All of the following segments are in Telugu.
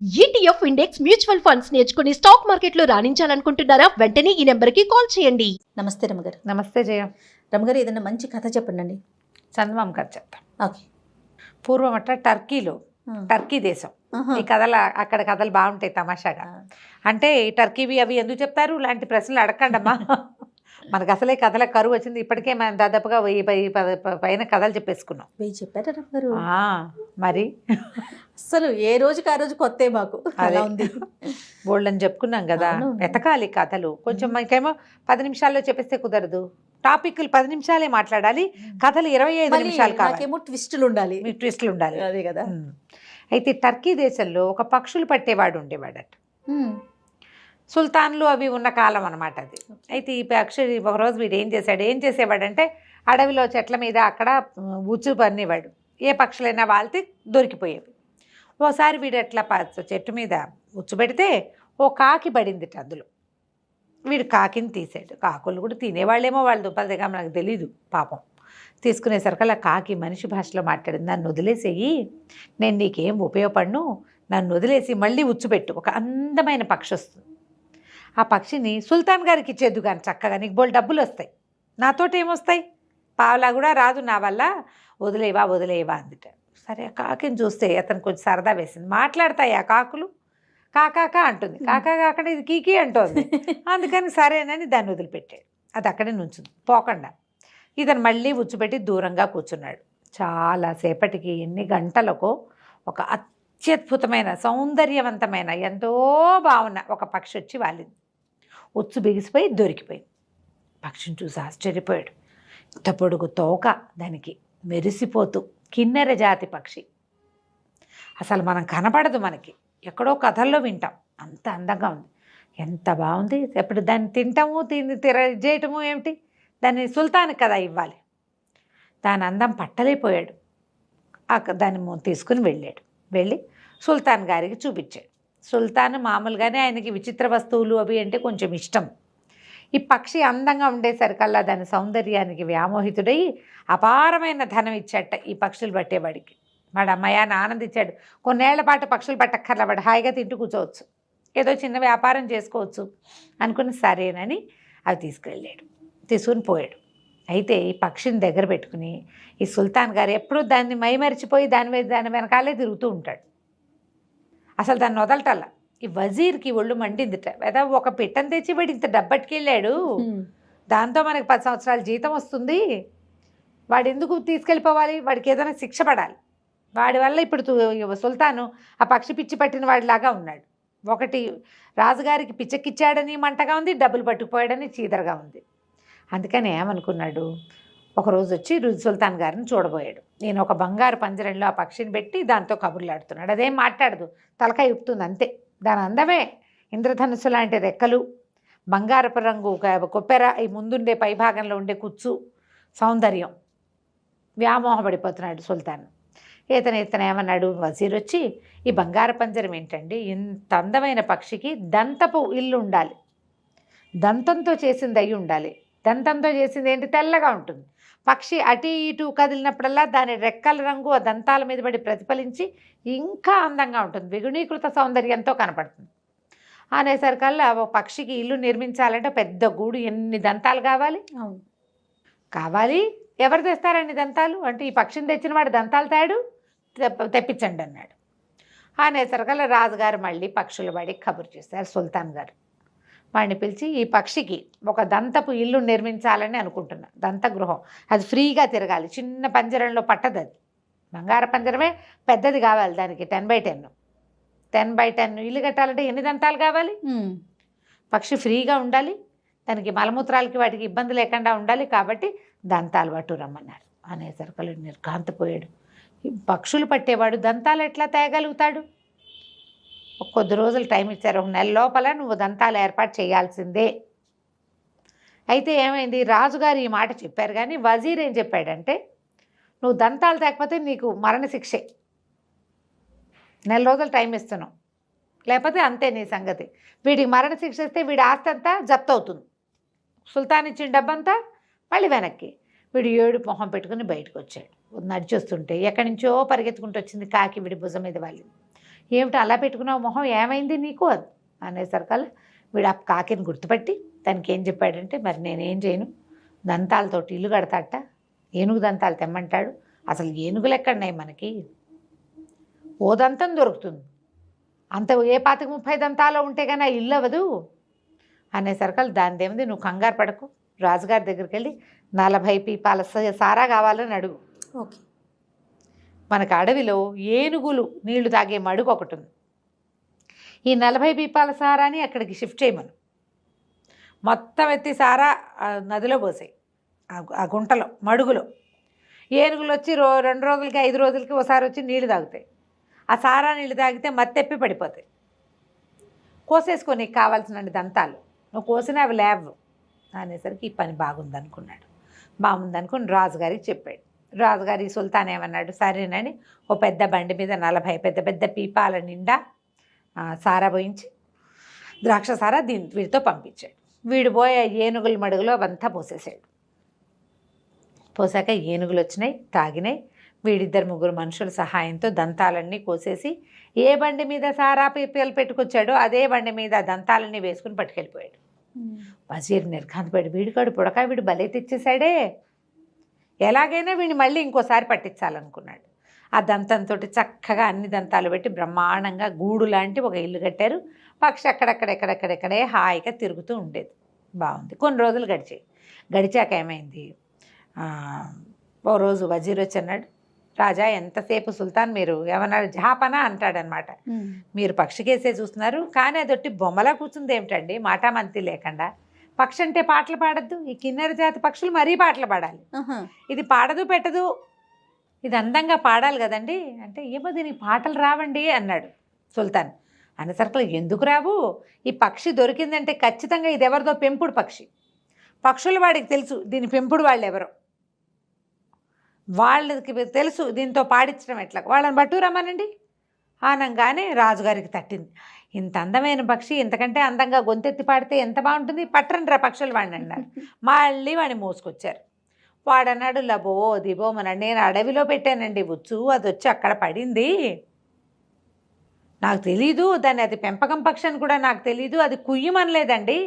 ఈటీఎఫ్ ఇండెక్స్ మ్యూచువల్ ఫండ్స్ నేర్చుకుని స్టాక్ మార్కెట్లో రాణించాలనుకుంటున్నారా? వెంటనే ఈ నెంబర్కి కాల్ చేయండి. నమస్తే రమగారు. నమస్తే జయ. రమగారు, ఏదైనా మంచి కథ చెప్పండి. చందమామ కథ చెప్తాం. ఓకే. పూర్వం టర్కీలో, టర్కీ దేశం, ఈ కథలు అక్కడ కథలు బాగుంటాయి తమాషాగా. అంటే ఈ టర్కీవి అవి ఎందుకు చెప్తారు లాంటి ప్రశ్నలు అడగండమ్మా. మనకు అసలే కథల కరువు వచ్చింది. ఇప్పటికే మనం దాదాపుగా 1000 పైన కథలు చెప్పేసుకున్నాం. చెప్పారా రమగారు? మరి అసలు ఏ రోజుకి ఆ రోజు కొత్త మాకు అలా ఉంది. బోల్డని చెప్పుకున్నాం కదా. వెతకాలి కథలు. కొంచెం మనకేమో 10 నిమిషాల్లో చెప్పేస్తే కుదరదు. టాపిక్లు 10 నిమిషాలే మాట్లాడాలి, కథలు 25 నిమిషాలు కావాలి. ట్విస్టులు ఉండాలి. ట్విస్టులు ఉండాలి. అదే కదా. అయితే టర్కీ దేశంలో ఒక పక్షులు పట్టేవాడు ఉండేవాడట. సుల్తాన్లు అవి ఉన్న కాలం అనమాట అది. అయితే ఈ పక్షి ఒకరోజు వీడు ఏం చేసేవాడంటే అడవిలో చెట్ల మీద అక్కడ ఉచ్చు పన్నేవాడు. ఏ పక్షులైనా వాళ్తే దొరికిపోయేవి. ఓసారి వీడు ఎట్లా చెట్టు మీద ఉచ్చు పెడితే ఓ కాకి పడింది అందులో. వీడు కాకిని తీసాడు. కాకులు కూడా తినేవాళ్ళేమో, వాళ్ళు దుప్పలదిగా మనకు తెలీదు పాపం. తీసుకునేసరికల్లా కాకి మనిషి భాషలో మాట్లాడింది, నన్ను వదిలేసేయి, నేను నీకేం ఉపయోగపడను, నన్ను వదిలేసి మళ్ళీ ఉచ్చుపెట్టు, ఒక అందమైన పక్షి వస్తుంది. ఆ పక్షిని సుల్తాన్ గారికి ఇచ్చేద్దు కానీ చక్కగా, నీకు బోల్ డబ్బులు వస్తాయి, నాతోటి ఏమొస్తాయి, పావలా కూడా రాదు నా వల్ల, వదిలేవా అందుట. సరే ఆ కాకిని చూస్తే అతను కొంచెం సరదా వేసింది. మాట్లాడతాయి ఆ కాకులు, కాకా అంటుంది, కాకా కాకుండా ఇది కీకి అంటోంది. అందుకని సరేనని దాన్ని వదిలిపెట్టాడు. అది అక్కడే నుంచుంది పోకుండా. ఇతను మళ్ళీ ఉచ్చుపెట్టి దూరంగా కూర్చున్నాడు. చాలాసేపటికి, ఎన్ని గంటలకో, ఒక అత్యద్భుతమైన సౌందర్యవంతమైన ఎంతో బాగున్న ఒక పక్షి వచ్చి వాలింది. ఉచ్చు బిగిసిపోయి దొరికిపోయింది. పక్షిని చూసి ఆశ్చర్యపోయాడు. ఇంత పొడుగు తోక దానికి, మెరిసిపోతూ, కిన్నెర జాతి పక్షి. అసలు మనం కనపడదు, మనకి ఎక్కడో కథల్లో వింటాం. అంత అందంగా ఉంది, ఎంత బాగుంది. ఎప్పుడు దాన్ని తింటాము, చేయటము ఏమిటి, దాన్ని సుల్తాన్కి కదా ఇవ్వాలి. దాని అందం పట్టలేకపోయాడు. దాన్ని తీసుకుని వెళ్ళి సుల్తాన్ గారికి చూపించాడు. సుల్తాన్ మామూలుగానే ఆయనకి విచిత్ర వస్తువులు అవి అంటే కొంచెం ఇష్టం. ఈ పక్షి అందంగా ఉండేసరికల్లా దాని సౌందర్యానికి వ్యామోహితుడై అపారమైన ధనం ఇచ్చాట ఈ పక్షులు పట్టేవాడికి. వాడు అమ్మాయాన్ని ఆనందించాడు. కొన్నేళ్ల పాటు పక్షులు పట్టక్కర్లా, వాడు హాయిగా తింటూ కూర్చోవచ్చు, ఏదో చిన్న వ్యాపారం చేసుకోవచ్చు అనుకుని సరేనని అవి తీసుకుని పోయాడు. అయితే ఈ పక్షిని దగ్గర పెట్టుకుని ఈ సుల్తాన్ గారు ఎప్పుడూ దాన్ని మైమరిచిపోయి దాని వెనకాలే తిరుగుతూ ఉంటాడు. అసలు దాన్ని వదలటల్లా. ఈ వజీర్కి ఒళ్ళు మండిందిట. లేదా ఒక పిట్టని తెచ్చి వాడు ఇంత డబ్బట్టుకెళ్ళాడు, దాంతో మనకి 10 సంవత్సరాల జీతం వస్తుంది, వాడు ఎందుకు తీసుకెళ్ళిపోవాలి, వాడికి ఏదైనా శిక్ష పడాలి. వాడి వల్ల ఇప్పుడు సుల్తాను ఆ పక్షి పిచ్చి పట్టిన వాడిలాగా ఉన్నాడు. ఒకటి రాజుగారికి పిచ్చెక్కిచ్చాడని మంటగా ఉంది, డబ్బులు పట్టుకుపోయాడని చీదరగా ఉంది. అందుకని ఏమనుకున్నాడు, ఒకరోజు వచ్చి సుల్తాన్ గారిని చూడబోయాడు. నేను ఒక బంగారు పంజరంలో ఆ పక్షిని పెట్టి దాంతో కబుర్లాడుతున్నాడు. అదేం మాట్లాడదు, తలకాయ ఉప్పుతుంది అంతే. దాని అందమే ఇంద్రధనుస్సు లాంటి రెక్కలు, బంగారపు రంగు కొప్పెర, ఈ ముందుండే పైభాగంలో ఉండే కుచ్చు, సౌందర్యం. వ్యామోహపడిపోతున్నాడు సుల్తాన్. ఇతను ఏమన్నాడు, వజీర్ వచ్చి, ఈ బంగారు పంజరం ఏంటండి, ఇంత అందమైన పక్షికి దంతపు ఇల్లు ఉండాలి, దంతంతో చేసింది అయి ఉండాలి. దంతంతో చేసింది ఏంటి, తెల్లగా ఉంటుంది. పక్షి అటు ఇటు కదిలినప్పుడల్లా దాని రెక్కల రంగు ఆ దంతాల మీద పడి ప్రతిఫలించి ఇంకా అందంగా ఉంటుంది, ద్విగుణీకృత సౌందర్యంతో కనపడుతుంది. అనేసరికల్లా ఒక పక్షికి ఇల్లు నిర్మించాలంటే పెద్ద గూడు, ఎన్ని దంతాలు కావాలి, ఎవరు తెస్తారండి దంతాలు అంటే, ఈ పక్షిని తెచ్చిన వాడు దంతాలు తెప్పించండి అన్నాడు. అనేసరికల్లా రాజుగారు మళ్ళీ పక్షుల వాడికి కబురు చేస్తారు. సుల్తాన్ గారు వాడిని పిలిచి, ఈ పక్షికి ఒక దంతపు ఇల్లు నిర్మించాలని అనుకుంటున్నా, దంతగృహం, అది ఫ్రీగా తిరగాలి, చిన్న పంజరంలో పట్టదు, అది బంగారు పంజరమే, పెద్దది కావాలి, దానికి 10x10 ఇల్లు కట్టాలంటే ఎన్ని దంతాలు కావాలి, పక్షి ఫ్రీగా ఉండాలి, దానికి మలమూత్రాలకి వాటికి ఇబ్బంది లేకుండా ఉండాలి, కాబట్టి దంతాలు పట్టు రమ్మన్నారు. అనేసరికి నిర్ఘాంతపోయాడు. ఈ పక్షులు పట్టేవాడు దంతాలు ఎట్లా తేగలుగుతాడు? కొద్ది రోజులు టైం ఇచ్చారు, 1 నెల లోపల నువ్వు దంతాలు ఏర్పాటు చేయాల్సిందే. అయితే ఏమైంది, రాజుగారు ఈ మాట చెప్పారు, కానీ వజీర్ ఏం చెప్పాడంటే, నువ్వు దంతాలు తేకపోతే నీకు మరణశిక్షే, 1 నెల రోజులు టైం ఇస్తున్నావు, లేకపోతే అంతే నీ సంగతి. వీడికి మరణశిక్ష ఇస్తే వీడి ఆస్తి అంతా జప్తు అవుతుంది, సుల్తాన్ ఇచ్చిన డబ్బంతా మళ్ళీ వెనక్కి. వీడు ఏడు మొహం పెట్టుకుని బయటకు వచ్చాడు. నడిచొస్తుంటే ఎక్కడి నుంచో పరిగెత్తుకుంటూ వచ్చింది కాకి, వీడి భుజం మీద వాళ్ళింది. ఏమిటి అలా పెట్టుకున్నావు మొహం, ఏమైంది నీకు అది అనేసరికల్లా వీడు ఆ కాకిని గుర్తుపట్టి తనకి ఏం చెప్పాడంటే, మరి నేనేం చేయను, దంతాలతోటి ఇల్లు కడతాట, ఏనుగు దంతాలు తెమ్మంటాడు. అసలు ఏనుగులు ఎక్కడున్నాయి మనకి, ఓ దంతం దొరుకుతుంది, అంత ఏ 25-30 దంతాలు ఉంటే కానీ ఆ ఇల్లు అవ్వదు అనేసరికల్లా దానిదేముంది, నువ్వు కంగారు పడకు, రాజుగారి దగ్గరికి వెళ్ళి 40 పీపాల సారా కావాలని అడుగు. ఓకే. మనకు అడవిలో ఏనుగులు నీళ్లు తాగే మడుగు ఒకటి ఉంది. ఈ 40 పీపాల సారాని అక్కడికి షిఫ్ట్ చేయమను. మొత్తం ఎత్తి సారా నదిలో పోసాయి, ఆ గుంటలో మడుగులో. ఏనుగులు వచ్చి 2 రోజులకి 5 రోజులకి ఒకసారి వచ్చి నీళ్లు తాగుతాయి. ఆ సారా నీళ్ళు తాగితే మత్తెప్పి పడిపోతాయి. కోసేసుకో నీకు కావాల్సిన దంతాలు, నువ్వు కోసినా అవి లేవు అనేసరికి ఈ పని బాగుందనుకున్నాడు. బాగుందనుకుని రాజుగారికి చెప్పాడు. రాజుగారి సుల్తాన్ ఏమన్నాడు, సరేనని ఓ పెద్ద బండి మీద 40 పెద్ద పెద్ద పీపాల నిండా సారా పోయించి ద్రాక్ష సారా వీడితో పంపించాడు. వీడు పోయే ఏనుగుల మడుగులో అవంతా పోసేసాడు. పోసాక ఏనుగులు వచ్చినాయి, తాగినాయి. వీడిద్దరు 3 మనుషుల సహాయంతో దంతాలన్నీ కోసేసి ఏ బండి మీద సారా పీపాలు పెట్టుకొచ్చాడో అదే బండి మీద దంతాలన్నీ వేసుకుని పట్టుకెళ్ళిపోయాడు. వజీర్ నిర్ఘాంతపడి, వీడికాడు పుడక, వీడు భలే తెచ్చేశాడే, ఎలాగైనా వీడిని మళ్ళీ ఇంకోసారి పట్టించాలనుకున్నాడు. ఆ దంతంతో చక్కగా అన్ని దంతాలు పెట్టి బ్రహ్మాండంగా గూడు లాంటి ఒక ఇల్లు కట్టారు. పక్షి అక్కడెక్కడెక్కడే హాయిగా తిరుగుతూ ఉండేది. బాగుంది. కొన్ని రోజులు గడిచాక ఏమైంది, ఓ రోజు వజీర్ వచ్చి అన్నాడు, రాజా ఎంతసేపు సుల్తాన్ మీరు ఏమన్నారు, జహాపనా అంటాడనమాట, మీరు పక్షికేసే చూస్తున్నారు కానీ అదొట్టి బొమ్మలా కూర్చుంది ఏమిటండి, మాటామంతి లేకుండా. పక్షి అంటే పాటలు పాడద్దు, ఈ కిన్నెర జాతి పక్షులు మరీ పాటలు పాడాలి, ఇది పాడదు పెట్టదు, ఇది అందంగా పాడాలి కదండి అంటే, ఏమో దీనికి పాటలు రావండి అన్నాడు సుల్తాన్. అనేసరికి ఎందుకు రావు, ఈ పక్షి దొరికిందంటే ఖచ్చితంగా ఇది ఎవరిదో పెంపుడు పక్షి, పక్షులు వాడికి తెలుసు దీని పెంపుడు వాళ్ళు ఎవరో, వాళ్ళకి తెలుసు దీంతో పాడించడం ఎట్లా, వాళ్ళని బట్టు రమ్మనండి అనగానే రాజుగారికి తట్టింది. ఇంత అందమైన పక్షి ఇంతకంటే అందంగా గొంతెత్తి పాడితే ఎంత బాగుంటుంది, పట్టరండి రా పక్షులు వాడిని అన్నారు. మళ్ళీ వాడిని మోసుకొచ్చారు. వాడన్నాడు, లబో దిబోమన్నాడు, నేను అడవిలో పెట్టానండి ఉచ్చు, అది వచ్చి అక్కడ పడింది, నాకు తెలీదు, దాన్ని అది పెంపకం పక్షి అని కూడా నాకు తెలీదు, అది కుయ్యమనలేదండి,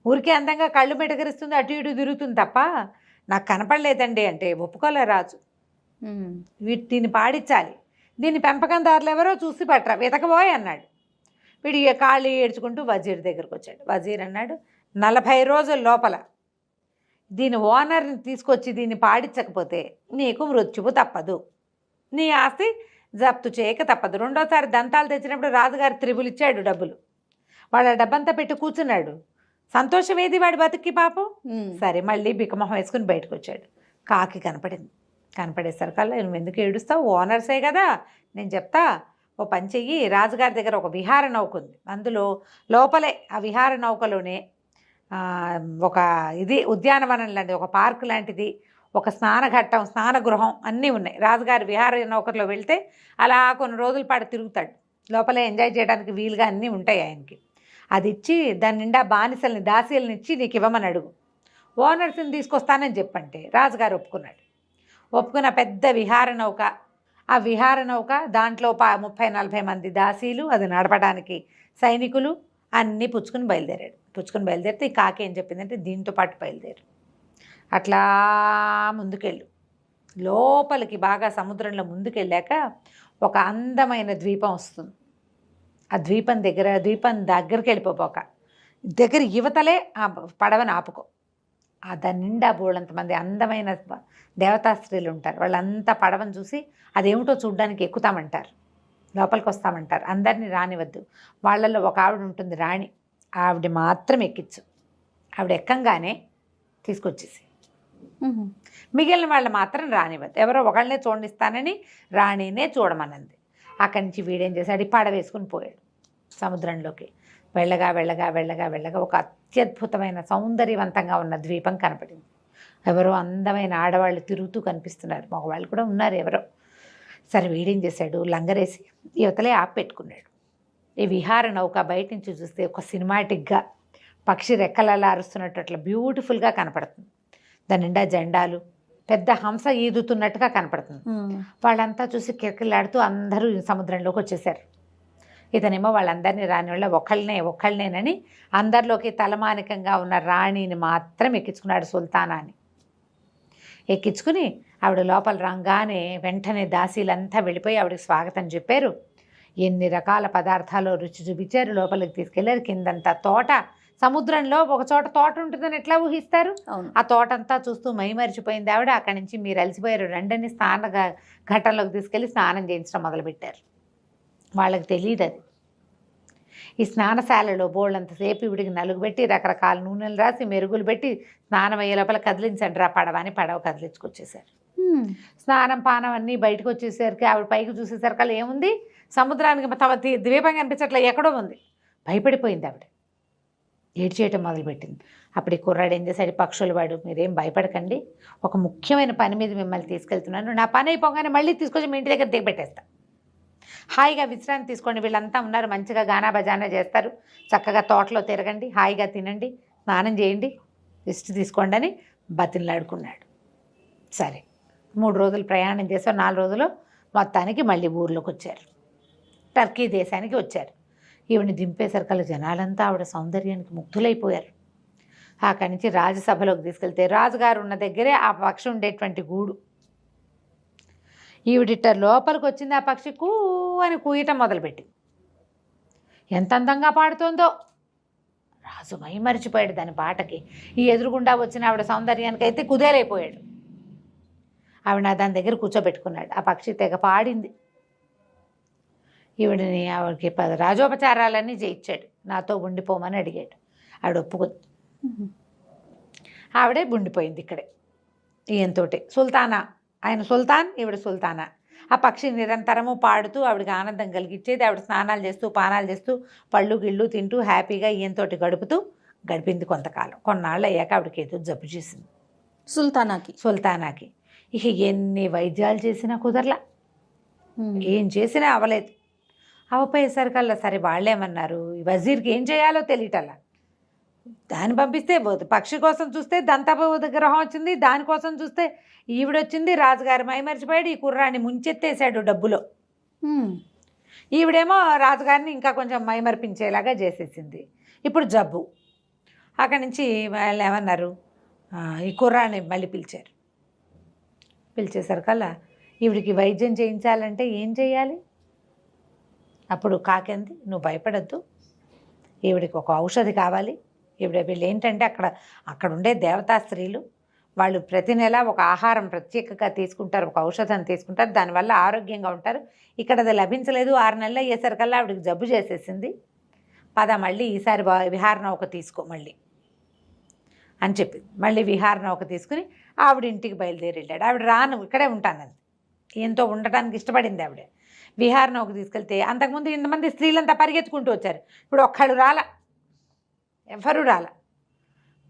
ఊరికే అందంగా కళ్ళు మెటకరిస్తుంది, అటు ఇటు తిరుగుతుంది తప్ప నాకు కనపడలేదండి అంటే ఒప్పుకోలే రాజు. దీన్ని పాడించాలి, దీన్ని పెంపకందారులు ఎవరో చూసి పట్టరా, వెతకబోయ్ అన్నాడు. వీడు కాళ్ళు ఏడ్చుకుంటూ వజీర్ దగ్గరకు వచ్చాడు. వజీర్ అన్నాడు, 40 రోజుల లోపల దీని ఓనర్ని తీసుకొచ్చి దీన్ని పాడించకపోతే నీకు మృత్యువు తప్పదు, నీ ఆస్తి జప్తు చేయక తప్పదు. రెండోసారి దంతాలు తెచ్చినప్పుడు రాజుగారు 3 ఇచ్చాడు డబ్బులు. వాడు ఆ డబ్బంతా పెట్టి కూర్చున్నాడు. సంతోషం ఏది వాడి బతుక్కి పాపం. సరే మళ్ళీ బిక్కమొహం వేసుకుని బయటకు వచ్చాడు. కాకి కనపడింది. కనపడేసరికల్లా నువ్వు ఎందుకు ఏడుస్తావు, ఓనర్సే కదా, నేను చెప్తా, ఓ పని చెయ్యి, రాజుగారి దగ్గర ఒక విహార నౌక ఉంది, అందులో లోపలే ఆ విహార నౌకలోనే ఒక ఉద్యానవనం లాంటిది, ఒక పార్కు లాంటిది, ఒక స్నానఘట్టం, స్నానగృహం అన్నీ ఉన్నాయి. రాజుగారి విహార నౌకలో వెళ్తే అలా కొన్ని రోజుల పాటు తిరుగుతాడు, లోపలే ఎంజాయ్ చేయడానికి వీలుగా అన్నీ ఉంటాయి ఆయనకి. అది ఇచ్చి దాని నిండా బానిసల్ని దాసీలను ఇచ్చి నీకు ఇవ్వమని అడుగు, ఓనర్స్ని తీసుకొస్తానని చెప్పంటే రాజుగారు ఒప్పుకున్నాడు. ఒప్పుకున్న పెద్ద విహార నౌక, ఆ విహార నౌక దాంట్లో 30-40 మంది దాసీలు, అది నడపడానికి సైనికులు అన్నీ పుచ్చుకుని బయలుదేరితే ఈ కాకి ఏం చెప్పిందంటే, దీంతో పాటు బయలుదేరు, అట్లా ముందుకెళ్ళు, లోపలికి బాగా సముద్రంలో ముందుకెళ్ళాక ఒక అందమైన ద్వీపం వస్తుంది. ఆ ద్వీపం దగ్గరికి వెళ్ళిపోక దగ్గర యువతలే ఆ పడవని ఆపుకో, దాని నిండా బోళ్ళంతమంది అందమైన దేవతా స్త్రీలు ఉంటారు. వాళ్ళంతా పడవని చూసి అదేమిటో చూడ్డానికి ఎక్కుతామంటారు, లోపలికి వస్తామంటారు. అందరినీ రానివద్దు, వాళ్ళల్లో ఒక ఆవిడ ఉంటుంది రాణి, ఆవిడ మాత్రం ఎక్కించు, ఆవిడ ఎక్కంగానే తీసుకొచ్చేసి, మిగిలిన వాళ్ళు మాత్రం రానివద్దు, ఎవరో ఒకళ్ళనే చూడనిస్తానని రాణినే చూడమనంది. అక్కడి నుంచి వీడేం చేశాడు, పడవ వేసుకుని పోయాడు సముద్రంలోకి. వెళ్ళగా ఒక అత్యద్భుతమైన సౌందర్యవంతంగా ఉన్న ద్వీపం కనపడింది. ఎవరో అందమైన ఆడవాళ్ళు తిరుగుతూ కనిపిస్తున్నారు, మగవాళ్ళు కూడా ఉన్నారు ఎవరో. సరే వీడేం చేశాడు, లంగరేసి యువతలే ఆపి పెట్టుకున్నాడు. ఈ విహార నౌక బయట నుంచి చూస్తే ఒక సినిమాటిక్గా పక్షి రెక్కలలా అరుస్తున్నట్టు అట్లా బ్యూటిఫుల్గా కనపడుతుంది. దాని నిండా జెండాలు, పెద్ద హంస ఈదుతున్నట్టుగా కనపడుతుంది. వాళ్ళంతా చూసి కిరకిలాడుతూ అందరూ సముద్రంలోకి వచ్చేసారు. ఇతనేమో వాళ్ళందరినీ రాని వాళ్ళ ఒక్కళ్ళనేనని అందరిలోకి తలమానికంగా ఉన్న రాణిని మాత్రం ఎక్కించుకున్నాడు, సుల్తానాని. ఎక్కించుకుని ఆవిడ లోపల రాగానే వెంటనే దాసీలంతా వెళ్ళిపోయి ఆవిడకి స్వాగతం చెప్పారు. ఎన్ని రకాల పదార్థాలు రుచి చూపించారు. లోపలికి తీసుకెళ్లారు. కిందంతా తోట, సముద్రంలో ఒక చోట తోట ఉంటుందని ఎట్లా ఊహిస్తారు? అవును. ఆ తోటంతా చూస్తూ మైమరిచిపోయింది ఆవిడ. అక్కడి నుంచి మీరు అలసిపోయారు రండని ఘట్టంలోకి తీసుకెళ్ళి స్నానం చేయించడం మొదలుపెట్టారు. వాళ్ళకి తెలియదు అది. ఈ స్నానశాలలో బోళ్ళంతసేపు ఇవిడికి నలుగు పెట్టి రకరకాల నూనెలు రాసి మెరుగులు పెట్టి స్నానం అయ్యే లోపల కదిలించండి రా పడవ అని పడవ కదిలించుకొచ్చేసారు. స్నానం పానం అన్నీ బయటకు వచ్చేసరికి ఆవిడ పైకి చూసేసరికి ఏముంది, సముద్రానికి తమ ద్వీపం కనిపించట్లే, ఎక్కడో ఉంది. భయపడిపోయింది ఆవిడ, ఏడ్చేయటం మొదలుపెట్టింది. అప్పుడు ఈ కుర్రాడు ఏం చేశాడు, పక్షులు వాడు, మీరేం భయపడకండి, ఒక ముఖ్యమైన పని మీద మిమ్మల్ని తీసుకెళ్తున్నాను, నా పని అయిపోగానే మళ్ళీ తీసుకొచ్చి మీ ఇంటి దగ్గర దిగబెట్టేస్తా, హాయిగా విశ్రాంతి తీసుకోండి, వీళ్ళంతా ఉన్నారు మంచిగా గానా బజానా చేస్తారు, చక్కగా తోటలో తిరగండి, హాయిగా తినండి, స్నానం చేయండి, రెస్ట్ తీసుకోండి అని బతిలాడుకున్నాడు. సరే 3 రోజులు ప్రయాణం చేశారు. 4 రోజులు మొత్తానికి మళ్ళీ ఊర్లోకి వచ్చారు. టర్కీ దేశానికి వచ్చారు. ఈవిని దింపేసరికల్లా జనాలంతా ఆవిడ సౌందర్యానికి ముగ్ధులైపోయారు. అక్కడి నుంచి రాజసభలోకి తీసుకెళ్తే రాజుగారు ఉన్న దగ్గరే ఆ పక్షి ఉండేటువంటి గూడు. ఈవిడిట లోపలికి వచ్చింది. ఆ పక్షి కూ అని కూయటం మొదలుపెట్టి ఎంత అందంగా పాడుతోందో. రాజు మైమరిచిపోయాడు దాని పాటకి. ఈ ఎదురుగుండా వచ్చిన ఆవిడ సౌందర్యానికి అయితే కుదేలైపోయాడు. ఆవిడ దాని దగ్గర కూర్చోబెట్టుకున్నాడు. ఆ పక్షి తెగ పాడింది. ఈవిడిని ఆవిడకి రాజోపచారాలన్నీ చేయించాడు. నాతో ఉండిపోమని అడిగాడు. ఆవిడ ఒప్పుకుంది. ఆవిడే ఉండిపోయింది ఇక్కడే ఈయనతోటి. సుల్తానా, ఆయన సుల్తాన్, ఈవిడ సుల్తానా. ఆ పక్షి నిరంతరము పాడుతూ ఆవిడకి ఆనందం కలిగించేది. ఆవిడ స్నానాలు చేస్తూ పానాలు చేస్తూ పళ్ళు గిళ్ళు తింటూ హ్యాపీగా ఈయనతోటి గడిపింది కొంతకాలం. కొన్నాళ్ళు అయ్యాక ఆవిడకి ఏదో జబ్బు చేసింది సుల్తానాకి. ఇక ఎన్ని వైద్యాలు చేసినా కుదరలా, ఏం చేసినా అవ్వలేదు. అవపోయేసరికల్లా సరే వాళ్ళేమన్నారు, వజీర్కి ఏం చేయాలో తెలియటల్లా. దాన్ని పంపిస్తే పక్షి కోసం చూస్తే దంతపు గ్రహం వచ్చింది, దానికోసం చూస్తే ఈవిడొచ్చింది. రాజుగారు మైమరిచిపోయాడు. ఈ కుర్రాన్ని ముంచెత్తేసాడు డబ్బులో. ఈవిడేమో రాజుగారిని ఇంకా కొంచెం మైమరిపించేలాగా చేసేసింది. ఇప్పుడు జబ్బు. అక్కడి నుంచి వాళ్ళు ఏమన్నారు, ఈ కుర్రాన్ని మళ్ళీ పిలిచారు. పిలిచేసరికల్లా ఈవిడికి వైద్యం చేయించాలంటే ఏం చేయాలి? అప్పుడు కాకింది, నువ్వు భయపడద్దు, ఈవిడికి ఒక ఔషధి కావాలి. వీళ్ళు ఏంటంటే అక్కడ ఉండే దేవతా స్త్రీలు వాళ్ళు ప్రతి నెల ఒక ఆహారం ప్రత్యేకంగా తీసుకుంటారు, ఒక ఔషధం తీసుకుంటారు, దానివల్ల ఆరోగ్యంగా ఉంటారు. ఇక్కడ అది లభించలేదు. 6 నెలలు అయ్యేసరికల్లా ఆవిడకి జబ్బు చేసేసింది. పద మళ్ళీ ఈసారి విహార నౌక తీసుకో మళ్ళీ అని చెప్పింది. మళ్ళీ విహార నౌక తీసుకుని ఆవిడ ఇంటికి బయలుదేరి వెళ్ళాడు. ఆవిడ రాను ఇక్కడే ఉంటానంది. ఈయనతో ఉండటానికి ఇష్టపడింది ఆవిడ. విహార నౌక తీసుకెళ్తే అంతకుముందు ఇంతమంది స్త్రీలంతా పరిగెత్తుకుంటూ వచ్చారు. ఇప్పుడు ఒక్కళ్ళు రాలా, ఎవరు రాలా.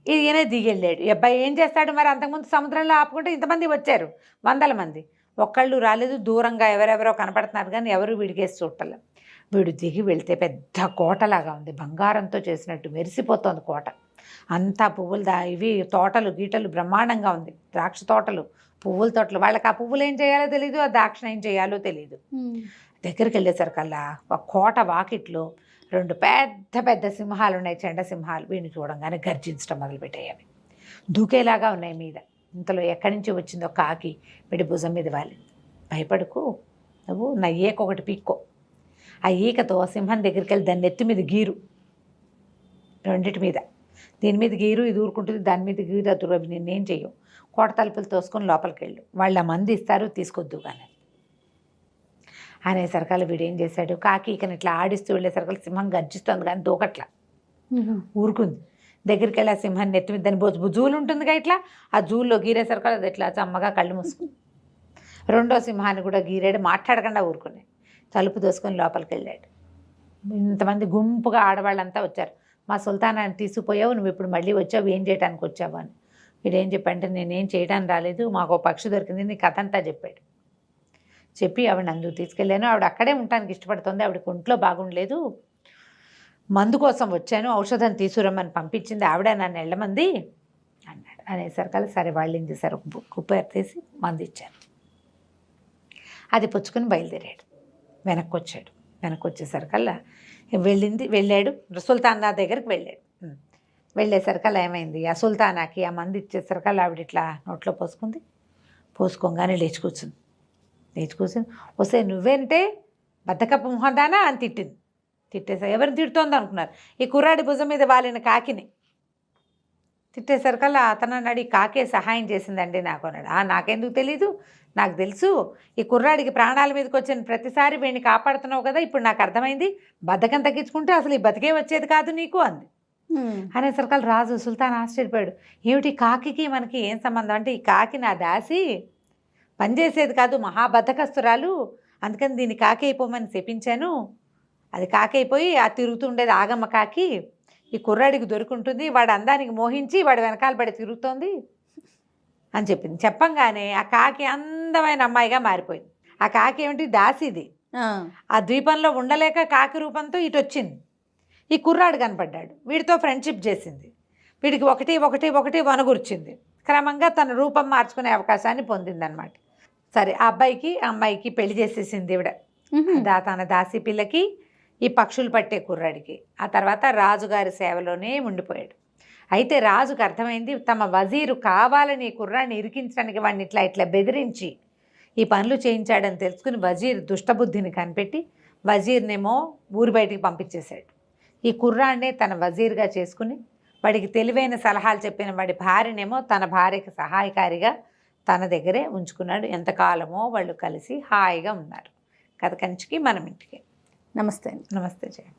ఈయనే దిగెళ్ళాడు. ఈ అబ్బాయి ఏం చేస్తాడు మరి? అంతకుముందు సముద్రంలో ఆపుకుంటే ఇంతమంది వచ్చారు, 100 మంది. ఒక్కళ్ళు రాలేదు. దూరంగా ఎవరెవరో కనపడుతున్నారు కానీ ఎవరు వీడికేసి చూడలే. వీడు దిగి వెళ్తే పెద్ద కోటలాగా ఉంది, బంగారంతో చేసినట్టు మెరిసిపోతుంది కోట అంతా. పువ్వులు ఇవి తోటలు గీటలు బ్రహ్మాండంగా ఉంది, ద్రాక్ష తోటలు, పువ్వుల తోటలు. వాళ్ళకి ఆ పువ్వులు ఏం చేయాలో తెలియదు, ఆ ద్రాక్ష ఏం చేయాలో తెలియదు. దగ్గరికి వెళ్ళేసరికల్లా ఒక కోట వాకిట్లో 2 పెద్ద పెద్ద సింహాలు ఉన్నాయి, చెండ సింహాలు. వీడిని చూడంగానే గర్జించడం మొదలుపెట్టాయి. అవి దూకేలాగా ఉన్నాయి మీద. ఇంతలో ఎక్కడి నుంచి వచ్చిందో కాకి వీడి భుజం మీద వాలింది. భయపడుకు, నువ్వు నా ఈక ఒకటి పీక్కో. ఆ ఈకతో సింహం దగ్గరికి వెళ్ళి దాన్ని నెత్తి మీద గీరు, రెండిటి మీద. దీని మీద గీరు, ఇది ఊరుకుంటుంది, దాని మీద గీరు, అది అవి నిన్నేం చెయ్యవు. కోట తలుపులు తోసుకొని లోపలికి వెళ్ళు, వాళ్ళ మంది ఇస్తారు, తీసుకొద్దు కానీ అనేసరికల్లా వీడు ఏం చేశాడు, కాకి ఈకని ఇట్లా ఆడిస్తూ వెళ్ళేసరికల్లా సింహం గర్జిస్తుంది కానీ దూకట్లా, ఊరుకుంది. దగ్గరికి వెళ్ళి ఆ సింహాన్ని నెత్తి మీద దాని జూలు ఉంటుందిగా ఇట్లా, ఆ జూల్లో గీరేసరికల్లా అది ఇట్లా చమ్మగా కళ్ళు మూసుకుంది. రెండో సింహాన్ని కూడా గీరాడు, మాట్లాడకుండా ఊరుకున్నాయి. తలుపు దోసుకొని లోపలికి వెళ్ళాడు. ఇంతమంది గుంపుగా ఆడవాళ్ళంతా వచ్చారు. మా సుల్తానాన్ని తీసుకుపోయావు, నువ్వు ఇప్పుడు మళ్ళీ వచ్చావు, ఏం చేయడానికి వచ్చావు అని. వీడేం చెప్పంటే, నేనేం చేయడానికి రాలేదు, మాకు పక్షి దొరికింది, నీ కథ అంతా చెప్పాడు. చెప్పి ఆవిడ అందుకు తీసుకెళ్ళాను. ఆవిడ అక్కడే ఉండటానికి ఇష్టపడుతుంది, ఆవిడకి ఒంట్లో బాగుండలేదు, మందు కోసం వచ్చాను, ఔషధం తీసుకురమ్మని పంపించింది ఆవిడ, నన్ను వెళ్ళమంది అన్నాడు. అనేసరికల్లా సరే వాళ్ళు ఏం చేశారు, కుప్ప తీసి మందు ఇచ్చారు. అది పుచ్చుకొని బయలుదేరాడు. వెనక్కి వచ్చాడు. వెనక్కి వచ్చేసరికల్లా వెళ్ళాడు సుల్తానా దగ్గరికి వెళ్ళాడు. వెళ్ళేసరికల్లా ఏమైంది, ఆ సుల్తానాకి ఆ మంది ఇచ్చేసరికల్లా ఆవిడ ఇట్లా నోట్లో పోసుకోగానే లేచి కూర్చుని వస్తే నువ్వేంటే బద్దకప్ప మొహదానా అని తిట్టేసా. ఎవరిని తిడుతోంది అనుకున్నారు, ఈ కుర్రాడి భుజం మీద వాలిన కాకిని. తిట్టేసరికల్లా అతను అన్నాడు, ఈ కాకే సహాయం చేసిందండి నాకు అన్నాడు. నాకెందుకు తెలీదు, నాకు తెలుసు, ఈ కుర్రాడికి ప్రాణాల మీదకి వచ్చిన ప్రతిసారి వీడిని కాపాడుతున్నావు కదా, ఇప్పుడు నాకు అర్థమైంది, బద్ధకం తగ్గించుకుంటే అసలు ఈ బతికే వచ్చేది కాదు నీకు అంది. అనేసరికల్లా రాజు సుల్తాన్ ఆశ్చర్యపోయాడు, ఏమిటి కాకి మనకి ఏం సంబంధం అంటే, ఈ కాకి నా దాసి, పనిచేసేది కాదు, మహాబద్ధకస్తురాలు, అందుకని దీన్ని కాకి అయిపోమని చెప్పించాను, అది కాకి అయిపోయి ఆ తిరుగుతుండేది ఆగమ్మ కాకి, ఈ కుర్రాడికి దొరుకుంటుంది, వాడు అందానికి మోహించి వాడు వెనకాల పడి తిరుగుతోంది అని చెప్పింది. చెప్పంగానే ఆ కాకి అందమైన అమ్మాయిగా మారిపోయింది. ఆ కాకి ఏమిటి, దాసిది. ఆ ద్వీపంలో ఉండలేక కాకి రూపంతో ఇటు వచ్చింది. ఈ కుర్రాడు కనపడ్డాడు, వీడితో ఫ్రెండ్షిప్ చేసింది, వీడికి ఒకటి వనగుర్చింది. క్రమంగా తన రూపం మార్చుకునే అవకాశాన్ని పొందిందనమాట. సరే, ఆ అమ్మాయికి పెళ్లి చేసేసింది ఈవిడ, తన దాసి పిల్లకి, ఈ పక్షులు పట్టే కుర్రాడికి. ఆ తర్వాత రాజుగారి సేవలోనే ఉండిపోయాడు. అయితే రాజుకు అర్థమైంది, తమ వజీరు కావాలని ఈ కుర్రాడిని ఇరికించడానికి వాడిని ఇట్లా బెదిరించి ఈ పనులు చేయించాడని తెలుసుకుని వజీర్ దుష్టబుద్ధిని కనిపెట్టి వజీర్నేమో ఊరి బయటికి పంపించేశాడు. ఈ కుర్రాడినే తన వజీర్గా చేసుకుని వాడికి తెలివైన సలహాలు చెప్పిన వాడి భార్యనేమో తన భార్యకి సహాయకారిగా తన దగ్గరే ఉంచుకున్నాడు. ఎంతకాలమో వాళ్ళు కలిసి హాయిగా ఉన్నారు. కథ కంచికి మనం ఇంటికి. నమస్తే. నమస్తే జయ.